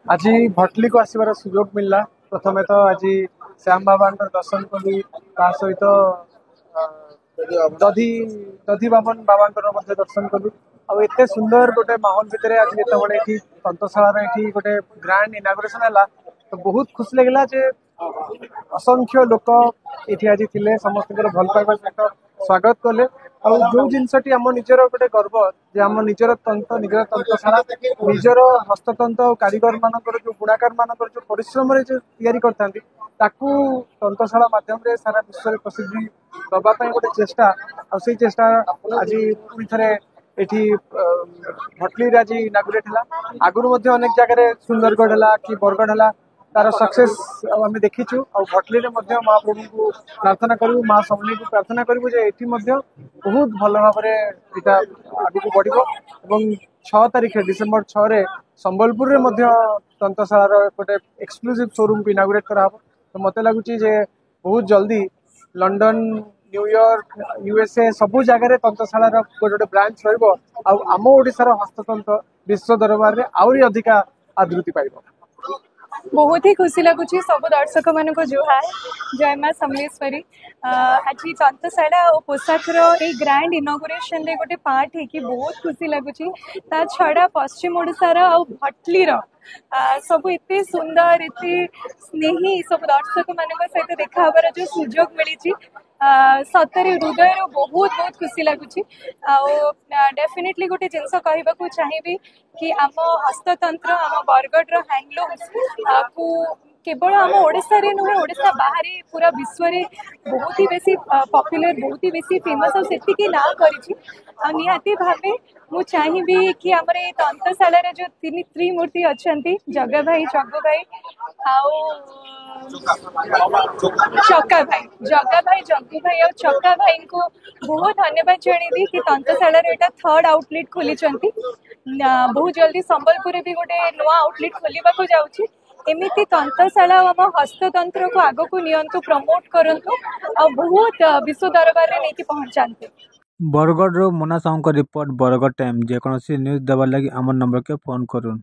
आज भटली को आसबार सुजोग मिलला। प्रथमे तो आज श्याम बाबा दर्शन कली सहित दधि दधि बाबन बाबा दर्शन कलु। आते सुंदर गोटे माहौल भितर आज ये तंतशाला गोटे ग्रांड इनागुरेशन है तो बहुत खुशी लगे जे असंख्य लोक ये आज थे समस्त भल पाइबा सहित स्वागत कले। और जो जिनसटी आम निजर गोटे गर्व जे आम निजर तंत्र निजर तंत्रशाला निजर हस्ततंत्र और कारीगर मानकर जो बुणाकार मानकर जो परिश्रम जो तैयारी करता तंत्रशाला माध्यम सारा विश्व में प्रसिद्धि दवापाई गोटे चेष्टा आई चेष्टा आज पुणी थे ये भटली आज इनागुरेट है। आगुरी अनेक जगह सुंदरगढ़ है कि बरगढ़ है तार सक्सेस आम देखीचु। और भटली महाप्रभु को प्रार्थना करूँ माँ समली को प्रार्थना करूँ जे ये बहुत भल भाव आगे बढ़। 6 तारीख डिसेम्बर 6 रे संबलपुर तंत्रशाला गोटे एक्सक्लूसिव शोरूम को इनागुरेट करा तो मत लगुच बहुत जल्दी लंडन न्यूयॉर्क यूएसए सबू जगह तंत्रशाला गोटे ब्रांच रम ओडार हस्ततंत्र विश्व दरबार में आहरी अधिका आदृति पाइब। बहुत ही खुशी लगुच सब दर्शक मान जुहार जय माँ समलेश्वरी। आज तंत्रशाला और पोशाकर ये ग्रांड इनॉग्रेशन रे गोटे पार्ट है कि बहुत खुशी लगुच। ता छड़ा पश्चिम ओडिशार आ भटलीर सब एते सुंदर एते स्नेही सब दर्शक मान सहित देखा हबार जो सुजोग मिली सतरे हृदय बहुत बहुत खुशी लगुच। डेफिनेटली गोटे जिनस कहवाक चाहिए कि आम हस्ततंत्र आम बरगढ़ हैंडलूम्स को केवल आम ओडिशा रे नुहे ओडिशा बाहर पूरा विश्व रे बहुत ही बेसी पॉपुलर बहुत ही बेसी फेमस और सेतिकी ना करिछि। निहाती भावे मु चाहिए कि आमर ये तंत्रशाला रे जो तीन त्रिमूर्ति अच्छी जगा भाई जग्गू भाई चक्का भाई जग्गू भाई और चक्का भाई को बहुत धन्यवाद जणेबी कि तंत्रशाला रे एटा 3rd आउटलेट खोली बहुत जल्दी संबलपुर भी गोटे नुआ आउटलेट खोलने को जाऊँगी। एमती तंत्रशाला आम हस्ततंत्र को आग को नियंतु प्रमोट करंतु और बहुत विश्व दरबार में नहीं पहुंचाते। बरगढ़ मोना साहू रिपोर्ट बरगढ़ टाइम जेकोसी न्यूज देवार लगी आम नंबर के फोन करूँ।